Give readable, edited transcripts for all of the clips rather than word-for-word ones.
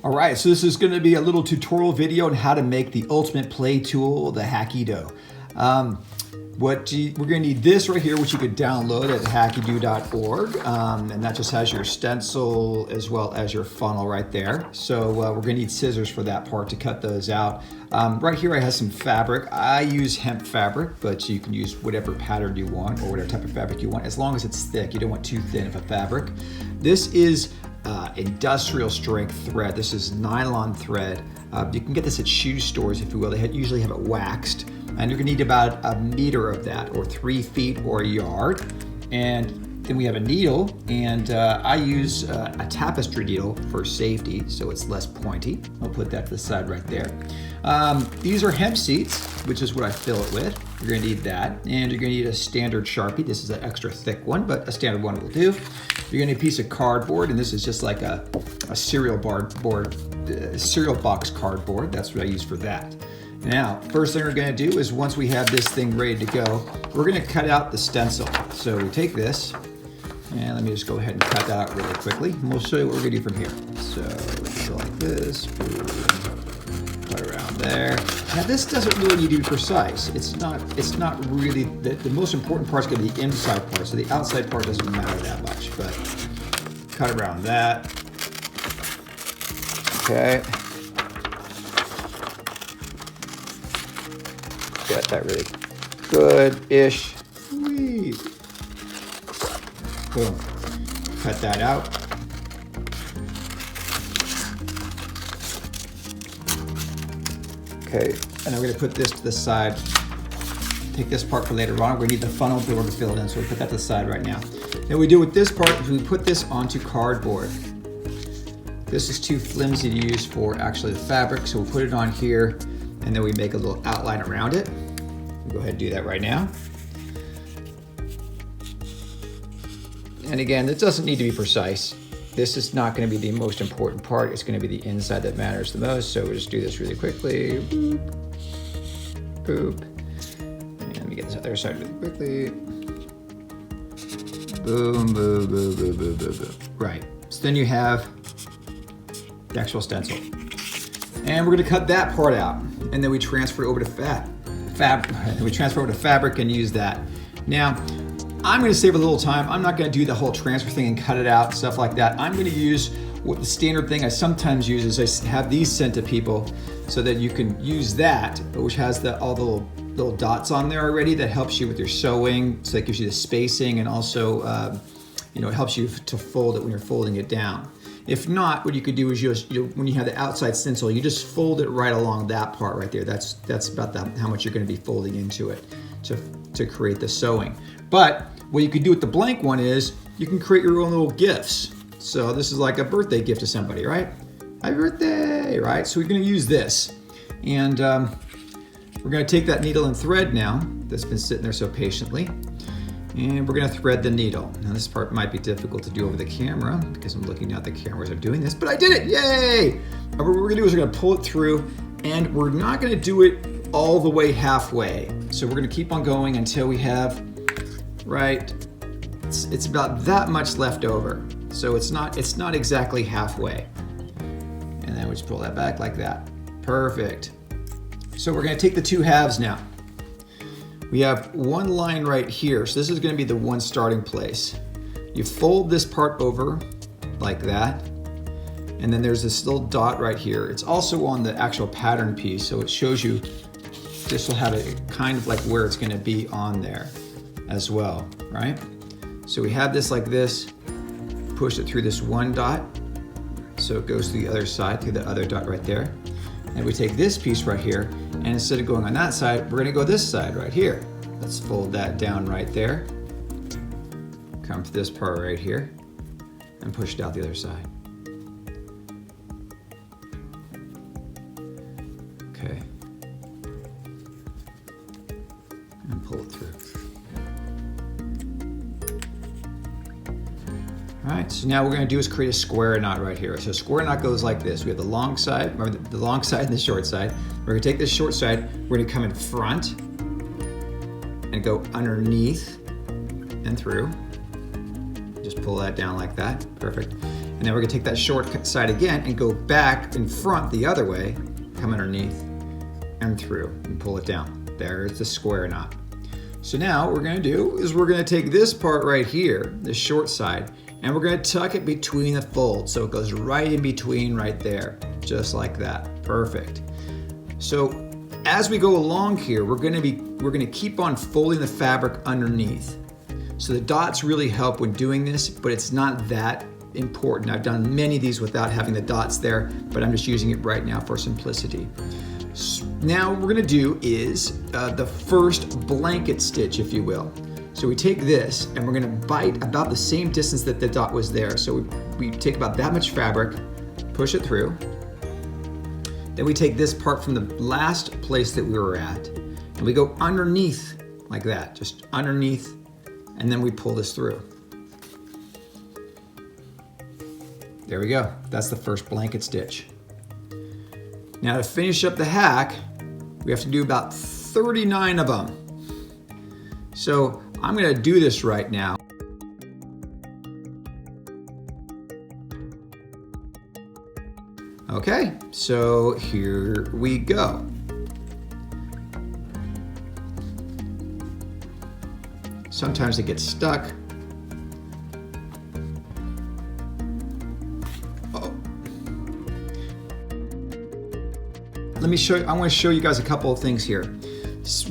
All right, so this is going to be a little tutorial video on how to make the ultimate play tool, the HACKiDO. We're going to need this right here, which you could download at hackido.org, and that just has your stencil as well as your funnel right there. So we're going to need scissors for that part to cut those out. Right here I have some fabric. I use hemp fabric, but you can use whatever pattern you want or whatever type of fabric you want, as long as it's thick. You don't want too thin of a fabric. This is industrial strength thread. This is nylon thread. You can get this at shoe stores, if you will. They usually have it waxed. And you're gonna need about 1 meter of that, or 3 feet or a yard. And then we have a needle, and I use a tapestry needle for safety, so it's less pointy. I'll put that to the side right there. These are hemp seeds, which is what I fill it with. You're gonna need that. And you're gonna need a standard Sharpie. This is an extra thick one, but a standard one will do. You're gonna need a piece of cardboard, and this is just like a cereal box cardboard. That's what I use for that. Now, first thing we're gonna do is, once we have this thing ready to go, we're gonna cut out the stencil. So we take this, and let me just go ahead and cut that out really quickly, and we'll show you what we're gonna do from here. So we go like this, boom, cut around there. Now this doesn't really need to be precise. It's not really, the most important part's gonna be the inside part, so the outside part doesn't matter that much, but cut around that. Okay. Got that really good-ish. Sweet. Boom. Cut that out. Okay, and I'm going to put this to the side. Take this part for later on. We're going to need the funnel in order to fill it in, so we'll put that to the side right now. Then what we do with this part is we put this onto cardboard. This is too flimsy to use for actually the fabric, so we'll put it on here, and then we make a little outline around it. We'll go ahead and do that right now. And again, this doesn't need to be precise. This is not going to be the most important part. It's going to be the inside that matters the most. So we'll just do this really quickly. Boop, boop. And let me get this other side really quickly. Boom, boom, boom, boom, boom, boom, boom. Right. So then you have the actual stencil. And we're going to cut that part out, and then we transfer it over to fabric and use that. Now, I'm going to save a little time. I'm not going to do the whole transfer thing and cut it out and stuff like that. I'm going to use what the standard thing I sometimes use is I have these sent to people so that you can use that, which has all the little dots on there already. That helps you with your sewing, so that gives you the spacing, and also it helps you to fold it when you're folding it down. If not, what you could do is when you have the outside stencil, you just fold it right along that part right there. That's about how much you're going to be folding into it to create the sewing. But what you could do with the blank one is you can create your own little gifts. So this is like a birthday gift to somebody, right? Happy birthday, right? So we're going to use this. And we're going to take that needle and thread now that's been sitting there so patiently. And we're going to thread the needle. Now this part might be difficult to do over the camera because I'm looking down at the camera as I'm doing this, but I did it, yay! And what we're going to do is we're going to pull it through, and we're not going to do it all the way halfway. So we're going to keep on going until we have, it's about that much left over. So it's not exactly halfway. And then we just pull that back like that. Perfect. So we're going to take the two halves now. We have one line right here, so this is going to be the one starting place. You fold this part over like that, and then there's this little dot right here. It's also on the actual pattern piece, so it shows you, this will have it kind of like where it's going to be on there as well, right? So we have this like this, push it through this one dot, so it goes to the other side, through the other dot right there. And we take this piece right here, and instead of going on that side, we're gonna go this side right here. Let's fold that down right there. Come to this part right here, and push it out the other side. Okay. And pull it through. All right, so now what we're gonna do is create a square knot right here. So a square knot goes like this. We have the long side, remember the long side and the short side. We're gonna take this short side, we're gonna come in front and go underneath and through. Just pull that down like that, perfect. And then we're gonna take that short side again and go back in front the other way, come underneath and through and pull it down. There's the square knot. So now what we're gonna do is we're gonna take this part right here, the short side, and we're gonna tuck it between the folds so it goes right in between right there, just like that. Perfect. So as we go along here, we're gonna keep on folding the fabric underneath. So the dots really help when doing this, but it's not that important. I've done many of these without having the dots there, but I'm just using it right now for simplicity. Now what we're gonna do is the first blanket stitch, if you will. So we take this and we're gonna bite about the same distance that the dot was there. So we take about that much fabric, push it through. Then we take this part from the last place that we were at and we go underneath like that, just underneath, and then we pull this through. There we go, that's the first blanket stitch. Now to finish up the hack, we have to do about 39 of them. So I'm gonna do this right now. Okay, so here we go. Sometimes it gets stuck. Let me show you, I want to show you guys a couple of things here.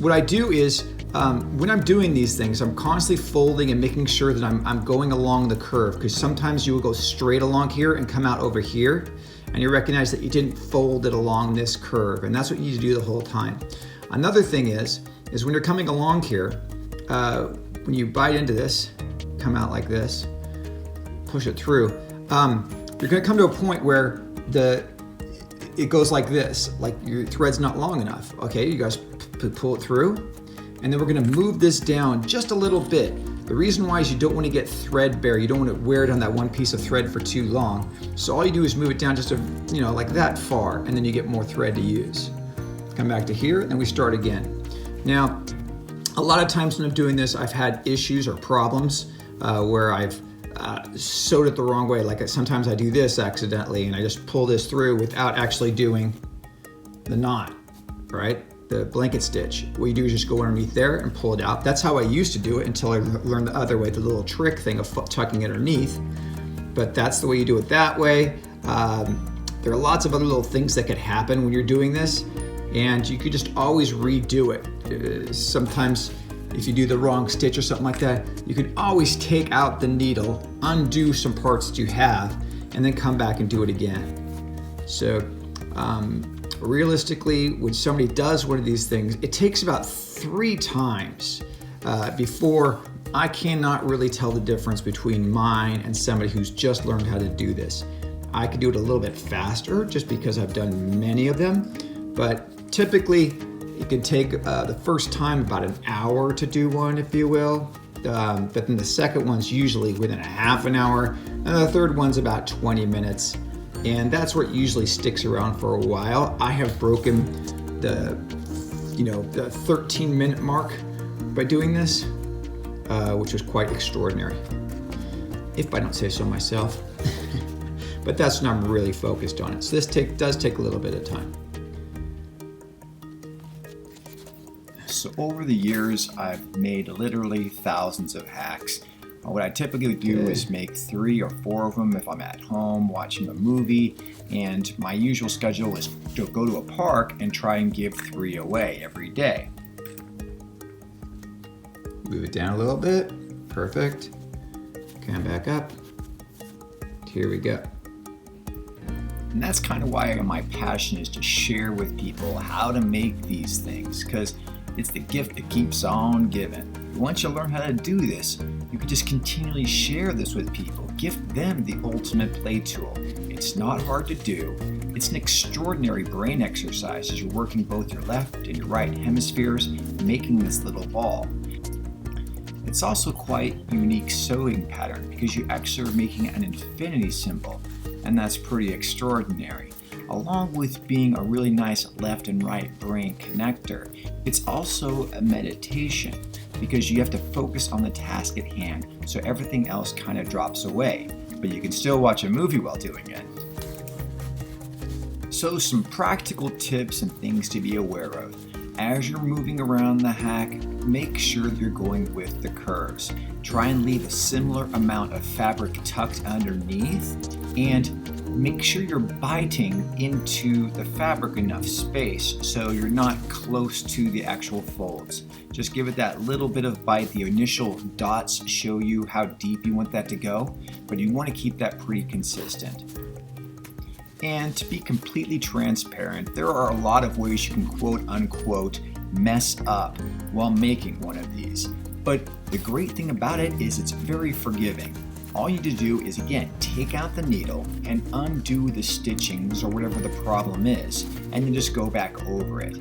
What I do is, when I'm doing these things, I'm constantly folding and making sure that I'm going along the curve, because sometimes you will go straight along here and come out over here, and you recognize that you didn't fold it along this curve, and that's what you need to do the whole time. Another thing is when you're coming along here, when you bite into this, come out like this, push it through, you're gonna come to a point where it goes like this, like your thread's not long enough. Okay, you guys pull it through, and then we're gonna move this down just a little bit. The reason why is you don't want to get threadbare. You don't want to wear it on that one piece of thread for too long. So all you do is move it down just like that far, and then you get more thread to use. Come back to here, and we start again. Now, a lot of times when I'm doing this, I've had issues or problems where I've sewed it the wrong way. Like sometimes I do this accidentally and I just pull this through without actually doing the knot, right? The blanket stitch. What you do is just go underneath there and pull it out. That's how I used to do it until I learned the other way, the little trick thing of tucking it underneath. But that's the way you do it that way. There are lots of other little things that could happen when you're doing this, and you could just always redo it. Sometimes if you do the wrong stitch or something like that, you can always take out the needle, undo some parts that you have, and then come back and do it again. So realistically, when somebody does one of these things, it takes about 3 times before I cannot really tell the difference between mine and somebody who's just learned how to do this. I could do it a little bit faster just because I've done many of them, but typically it can take the first time about an hour to do one, if you will. But then the second one's usually within a half an hour, and the third one's about 20 minutes. And that's what usually sticks around for a while. I have broken the 13-minute mark by doing this, which was quite extraordinary, if I don't say so myself. But that's when I'm really focused on it. So this does take a little bit of time. So over the years, I've made literally thousands of hacks. What I typically do is make 3 or 4 of them if I'm at home watching a movie, and my usual schedule is to go to a park and try and give 3 away every day. Move it down a little bit. Perfect. Come back up. Here we go. And that's kind of why my passion is to share with people how to make these things, because it's the gift that keeps on giving. Once you learn how to do this, you can just continually share this with people. Gift them the ultimate play tool. It's not hard to do. It's an extraordinary brain exercise as you're working both your left and your right hemispheres, making this little ball. It's also quite a unique sewing pattern because you actually are making an infinity symbol, and that's pretty extraordinary. Along with being a really nice left and right brain connector, it's also a meditation because you have to focus on the task at hand, so everything else kind of drops away. but you can still watch a movie while doing it. So some practical tips and things to be aware of. As you're moving around the hack, make sure you're going with the curves. Try and leave a similar amount of fabric tucked underneath, and make sure you're biting into the fabric enough space so you're not close to the actual folds. Just give it that little bit of bite. The initial dots show you how deep you want that to go, but you want to keep that pretty consistent. And to be completely transparent, there are a lot of ways you can quote unquote mess up while making one of these. But the great thing about it is it's very forgiving. All you need to do is, again, take out the needle and undo the stitchings or whatever the problem is, and then just go back over it.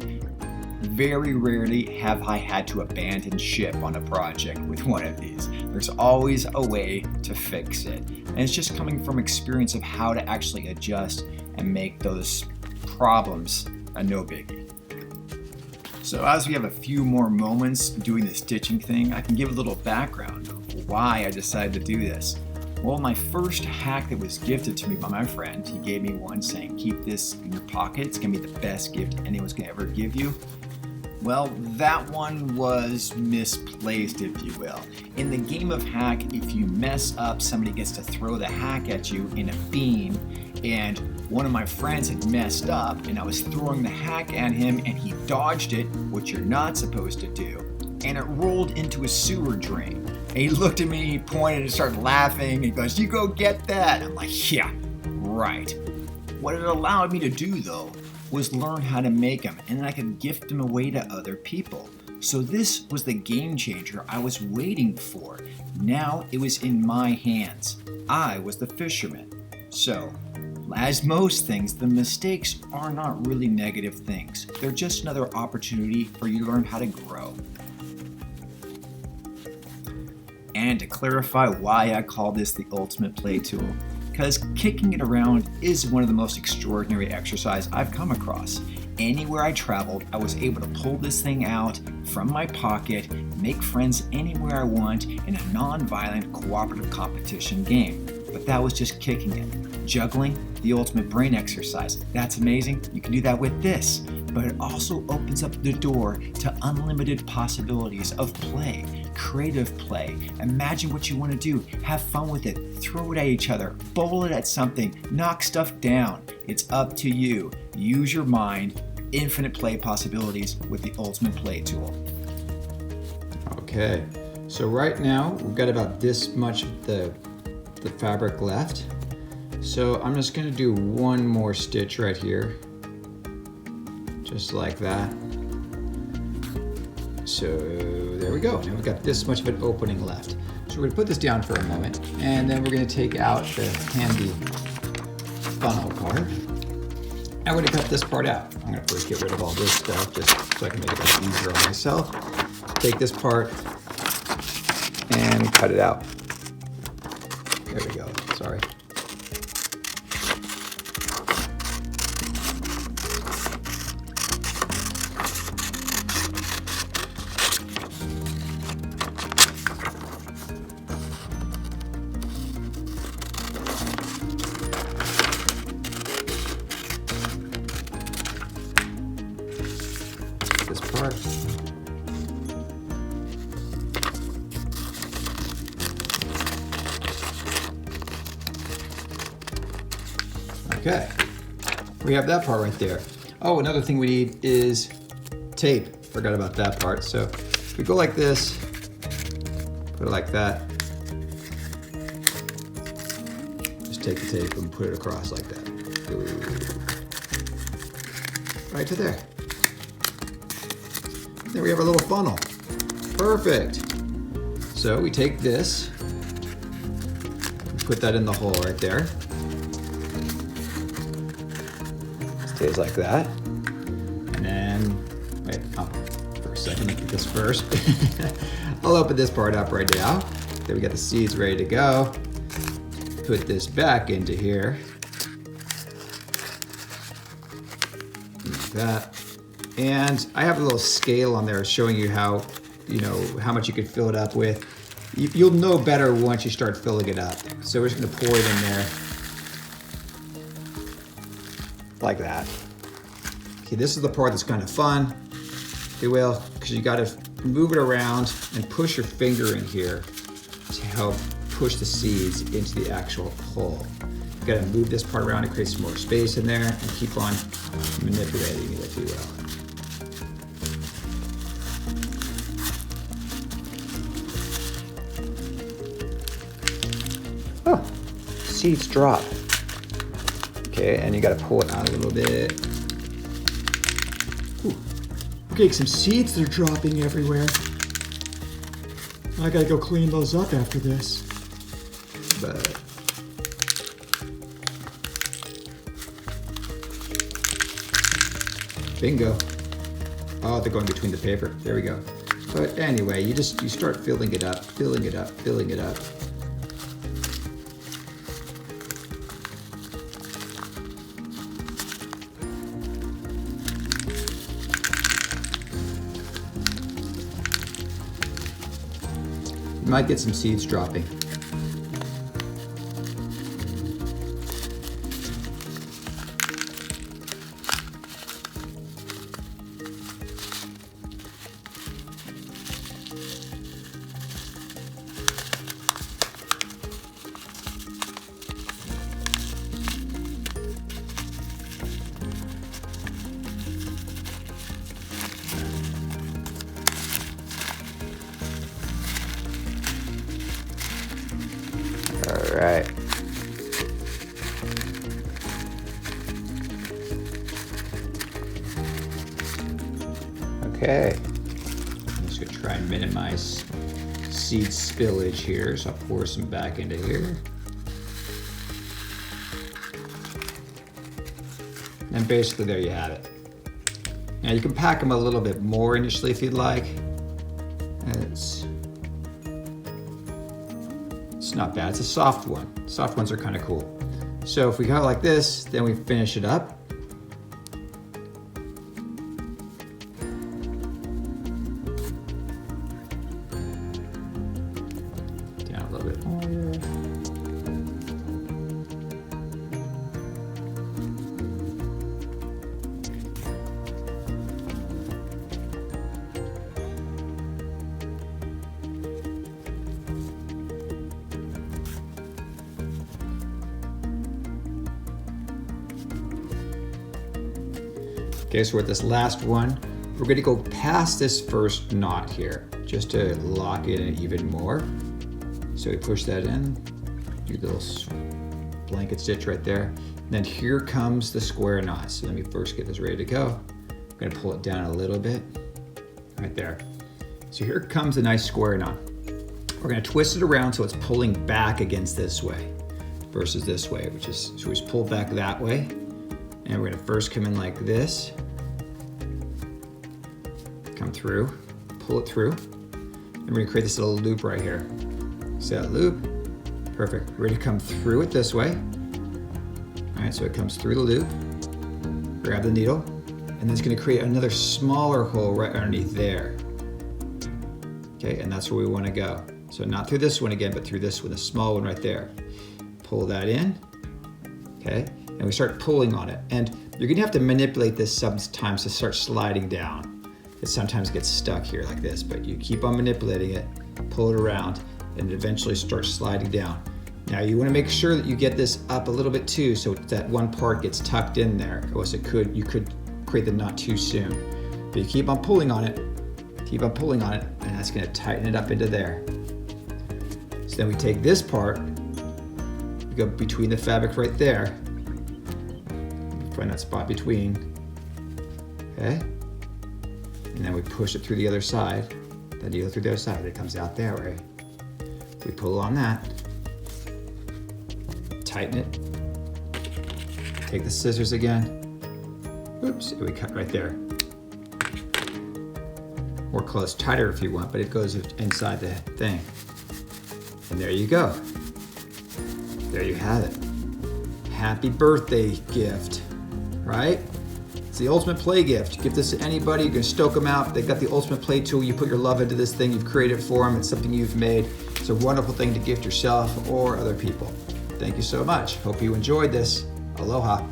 Very rarely have I had to abandon ship on a project with one of these. There's always a way to fix it. And it's just coming from experience of how to actually adjust and make those problems a no biggie. So as we have a few more moments doing the stitching thing, I can give a little background of why I decided to do this. Well, my first hack that was gifted to me by my friend, he gave me one saying, keep this in your pocket, it's gonna be the best gift anyone's gonna ever give you. Well, that one was misplaced, if you will. In the game of hack, if you mess up, somebody gets to throw the hack at you in a beam, and one of my friends had messed up, and I was throwing the hack at him, and he dodged it, which you're not supposed to do, and it rolled into a sewer drain. And he looked at me, he pointed and started laughing, and he goes, "You go get that." I'm like, yeah, right. What it allowed me to do, though, was learn how to make them, and then I could gift them away to other people. So this was the game changer I was waiting for. Now it was in my hands. I was the fisherman. So, as most things, the mistakes are not really negative things. They're just another opportunity for you to learn how to grow. And to clarify why I call this the ultimate play tool, because kicking it around is one of the most extraordinary exercise I've come across. Anywhere I traveled, I was able to pull this thing out from my pocket, make friends anywhere I want in a non-violent cooperative competition game. But that was just kicking it. Juggling, the ultimate brain exercise. That's amazing. You can do that with this. But it also opens up the door to unlimited possibilities of play, creative play. Imagine what you want to do. Have fun with it. Throw it at each other. Bowl it at something. Knock stuff down. It's up to you. Use your mind. Infinite play possibilities with the ultimate play tool. Okay, so right now we've got about this much of the fabric left. So I'm just gonna do one more stitch right here. Just like that. So there we go. Now we've got this much of an opening left. So we're gonna put this down for a moment, and then we're gonna take out the handy funnel part. I'm gonna cut this part out. I'm gonna first get rid of all this stuff just so I can make it a little easier on myself. Take this part and cut it out. There we go, sorry. This part. Okay, we have that part right there. Oh, another thing we need is tape. Forgot about that part. So if we go like this, put it like that. Just take the tape and put it across like that. Ooh. Right to there. There we have our little funnel. Perfect. So we take this, put that in the hole right there. Stays like that. And then, wait, for a second, get this first. I'll open this part up right now. There we got the seeds ready to go. Put this back into here. Like that. And I have a little scale on there showing you how much you could fill it up with. You'll know better once you start filling it up. So we're just gonna pour it in there. Like that. Okay, this is the part that's kind of fun, if you will, because you gotta move it around and push your finger in here to help push the seeds into the actual hole. You gotta move this part around to create some more space in there and keep on manipulating it, if you will. Oh, seeds drop. Okay, and you gotta pull it out a little bit. Ooh. Okay, some seeds are dropping everywhere. I gotta go clean those up after this. But bingo. Oh, they're going between the paper. There we go. But anyway, you start filling it up, filling it up, filling it up. You might get some seeds dropping. All right. Okay. I'm just gonna try and minimize seed spillage here, so I'll pour some back into here. And basically there you have it. Now you can pack them a little bit more initially if you'd like. It's not bad, it's a soft one. Soft ones are kind of cool. So if we go like this, then we finish it up. Down a little bit more. Okay, so with this last one, we're gonna go past this first knot here, just to lock it in even more. So we push that in, do the little blanket stitch right there. And then here comes the square knot. So let me first get this ready to go. I'm gonna pull it down a little bit, right there. So here comes a nice square knot. We're gonna twist it around so it's pulling back against this way versus this way, which is, so we just pull back that way. And we're gonna first come in like this, come through, pull it through, and we're gonna create this little loop right here. See that loop? Perfect. We're gonna come through it this way. All right, so it comes through the loop, grab the needle, and then it's gonna create another smaller hole right underneath there. Okay, and that's where we wanna go. So not through this one again, but through this one, the small one right there. Pull that in, okay? And we start pulling on it. And you're gonna have to manipulate this sometimes to start sliding down. It sometimes gets stuck here like this, but you keep on manipulating it, pull it around, and it eventually starts sliding down. Now you wanna make sure that you get this up a little bit too, so that one part gets tucked in there, or else you could create the knot too soon. But you keep on pulling on it, and that's gonna tighten it up into there. So then we take this part, we go between the fabric right there, find that spot between, okay? And then we push it through the other side, the needle through the other side, it comes out that way. We pull on that, tighten it, take the scissors again, oops, and we cut right there. Or close tighter if you want, but it goes inside the thing. And there you go. There you have it. Happy birthday gift, right? It's the ultimate play gift. Give this to anybody, you can stoke them out. They've got the ultimate play tool. You put your love into this thing, you've created it for them, it's something you've made. It's a wonderful thing to gift yourself or other people. Thank you so much. Hope you enjoyed this. Aloha.